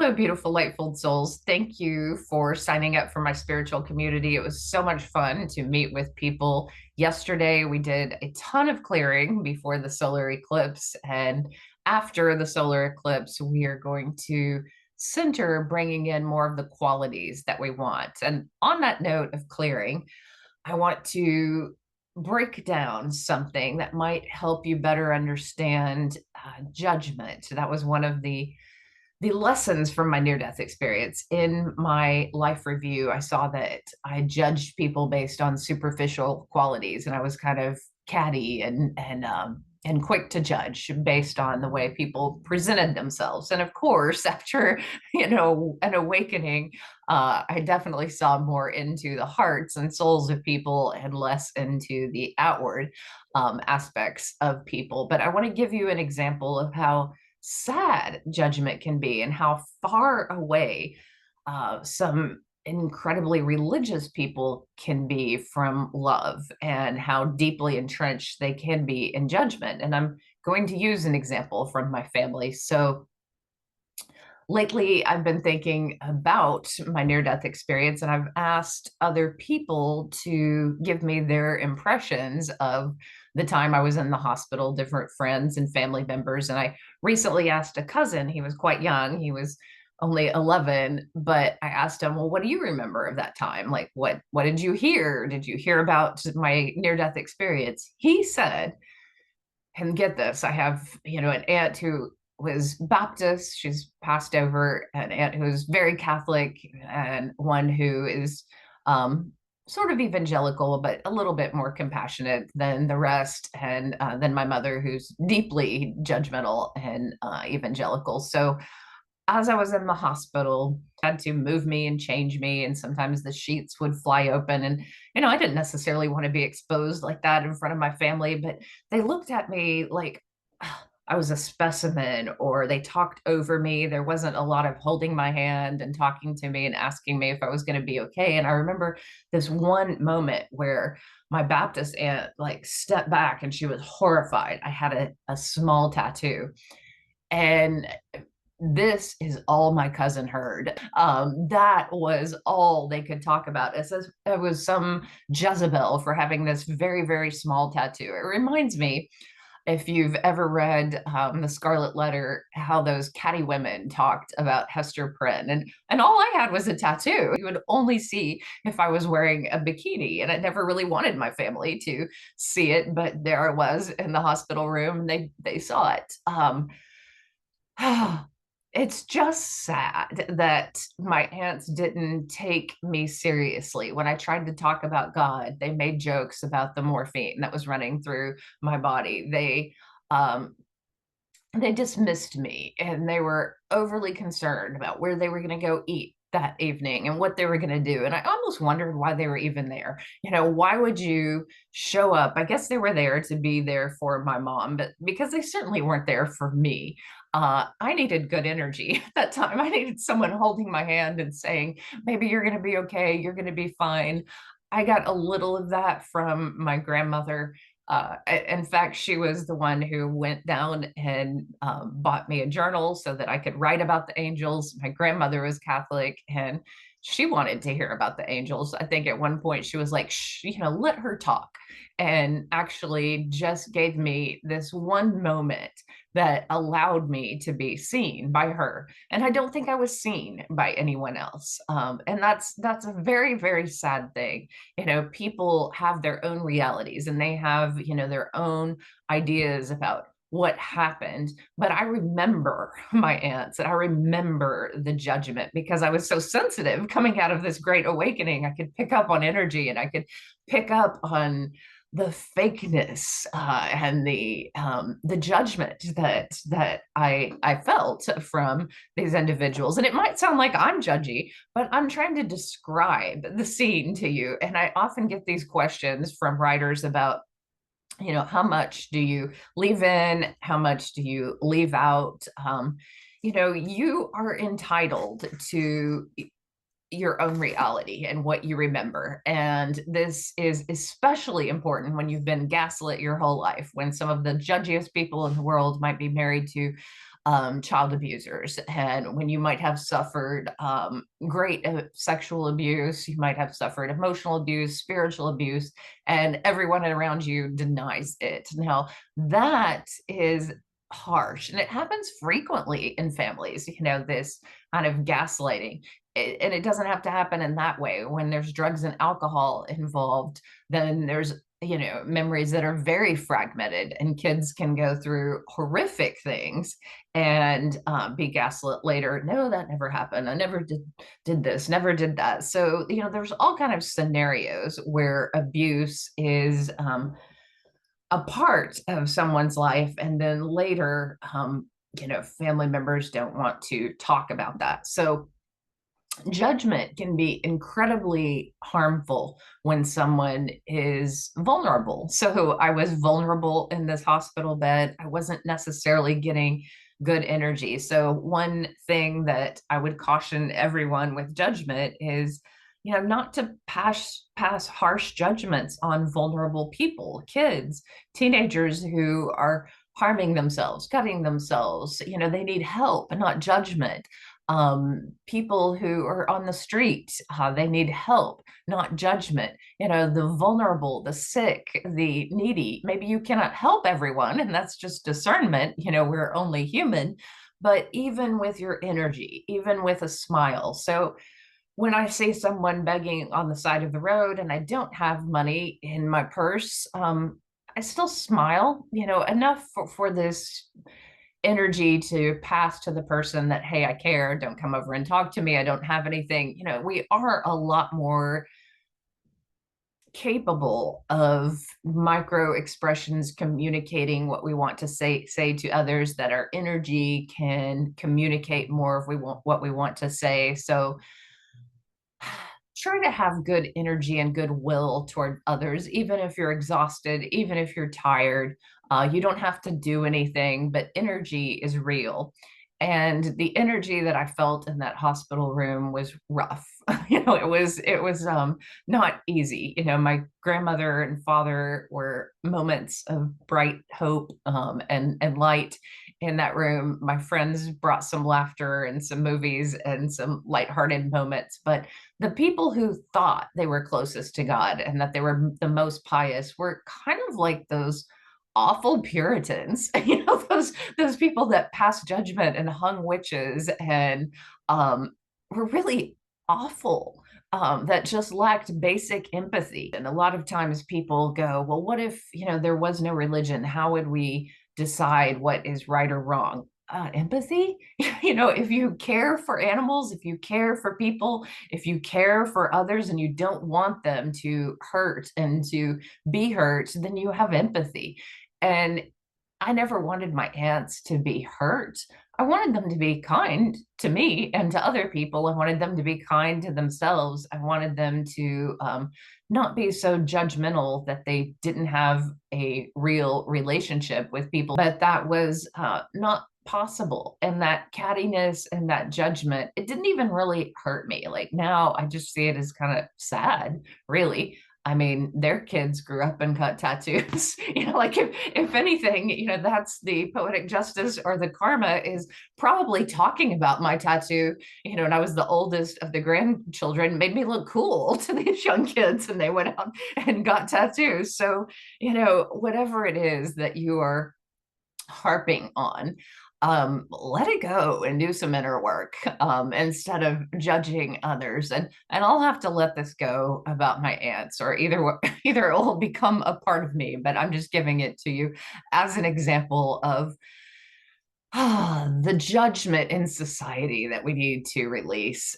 Hello, beautiful, lightful souls. Thank you for signing up for my spiritual community. It was so much fun to meet with people. Yesterday, we did a ton of clearing before the solar eclipse. And after the solar eclipse, we are going to center bringing in more of the qualities that we want. And on that note of clearing, I want to break down something that might help you better understand judgment. That was one of the lessons from my near death experience. In my life review, I saw that I judged people based on superficial qualities, and I was kind of catty and quick to judge based on the way people presented themselves. And of course, after an awakening, I definitely saw more into the hearts and souls of people and less into the outward aspects of people. But I want to give you an example of how sad judgment can be and how far away some incredibly religious people can be from love and how deeply entrenched they can be in judgment. And I'm going to use an example from my family. So lately, I've been thinking about my near death experience, and I've asked other people to give me their impressions of the time I was in the hospital, different friends and family members. And I recently asked a cousin, he was quite young, he was only 11, but I asked him, well, what do you remember of that time? Like, what did you hear? Did you hear about my near death experience? He said, and get this, I have, an aunt who was Baptist. She's passed over, an aunt who is very Catholic, and one who is sort of evangelical, but a little bit more compassionate than the rest, and then my mother, who's deeply judgmental and evangelical. So as I was in the hospital, had to move me and change me, and sometimes the sheets would fly open. And I didn't necessarily want to be exposed like that in front of my family, but they looked at me like I was a specimen, or they talked over me. There wasn't a lot of holding my hand and talking to me and asking me if I was going to be okay. And I remember this one moment where my Baptist aunt like stepped back and she was horrified. I had a small tattoo, and this is all my cousin heard. That was all they could talk about. It says it was some Jezebel for having this very, very small tattoo. It reminds me, if you've ever read The Scarlet Letter, how those catty women talked about Hester Prynne. And all I had was a tattoo. You would only see if I was wearing a bikini. And I never really wanted my family to see it, but there I was in the hospital room, and they saw it. It's just sad that my aunts didn't take me seriously. When I tried to talk about God, they made jokes about the morphine that was running through my body. They dismissed me, and they were overly concerned about where they were going to go eat that evening and what they were going to do. And I almost wondered why they were even there. Why would you show up? I guess they were there to be there for my mom, but because they certainly weren't there for me. I needed good energy at that time. I needed someone holding my hand and saying, maybe you're going to be okay. You're going to be fine. I got a little of that from my grandmother. In fact, she was the one who went down and bought me a journal so that I could write about the angels. My grandmother was Catholic, and she wanted to hear about the angels. I think at one point she was like, shh, let her talk, and actually just gave me this one moment that allowed me to be seen by her. And I don't think I was seen by anyone else. And that's a very, very sad thing. People have their own realities, and they have, their own ideas about what happened. But I remember my aunts, and I remember the judgment because I was so sensitive coming out of this great awakening. I could pick up on energy, and I could pick up on the fakeness and the judgment that I felt from these individuals. And it might sound like I'm judgy, but I'm trying to describe the scene to you. And I often get these questions from writers about, how much do you leave in? How much do you leave out? You are entitled to your own reality and what you remember. And this is especially important when you've been gaslit your whole life, when some of the judgiest people in the world might be married to child abusers. And when you might have suffered great sexual abuse, you might have suffered emotional abuse, spiritual abuse, and everyone around you denies it. Now, that is harsh, and it happens frequently in families, this kind of gaslighting. And it doesn't have to happen in that way. When there's drugs and alcohol involved, then there's memories that are very fragmented, and kids can go through horrific things and be gaslit later. No, that never happened. I never did this, never did that. So there's all kind of scenarios where abuse is a part of someone's life, and then later family members don't want to talk about that. So judgment can be incredibly harmful when someone is vulnerable. So I was vulnerable in this hospital bed. I wasn't necessarily getting good energy. So one thing that I would caution everyone with judgment is, not to pass harsh judgments on vulnerable people, kids, teenagers who are harming themselves, cutting themselves. They need help, not judgment. People who are on the street, they need help, not judgment. The vulnerable, the sick, the needy. Maybe you cannot help everyone, and that's just discernment. We're only human. But even with your energy, even with a smile. So when I see someone begging on the side of the road and I don't have money in my purse, I still smile, enough for this energy to pass to the person that, hey, I care, don't come over and talk to me, I don't have anything. We are a lot more capable of micro expressions communicating what we want to say to others, that our energy can communicate more if we want what we want to say. So try to have good energy and goodwill toward others, even if you're exhausted, even if you're tired. You don't have to do anything, but energy is real. And the energy that I felt in that hospital room was rough. It was not easy. My grandmother and father were moments of bright hope, and light in that room. My friends brought some laughter and some movies and some lighthearted moments. But the people who thought they were closest to God and that they were the most pious were kind of like those awful Puritans, those people that passed judgment and hung witches and were really awful, that just lacked basic empathy. And a lot of times people go, well, what if, there was no religion? How would we decide what is right or wrong? Empathy. If you care for animals, if you care for people, if you care for others and you don't want them to hurt and to be hurt, then you have empathy. And I never wanted my aunts to be hurt. I wanted them to be kind to me and to other people. I wanted them to be kind to themselves. I wanted them to not be so judgmental that they didn't have a real relationship with people. But that was not possible. And that cattiness and that judgment, it didn't even really hurt me. Like now, I just see it as kind of sad, really. I mean, their kids grew up and got tattoos. Like if anything, that's the poetic justice or the karma is probably talking about my tattoo, and I was the oldest of the grandchildren, made me look cool to these young kids, and they went out and got tattoos. So, whatever it is that you are harping on, let it go and do some inner work, instead of judging others. And I'll have to let this go about my aunts, or either it will become a part of me. But I'm just giving it to you as an example of the judgment in society that we need to release.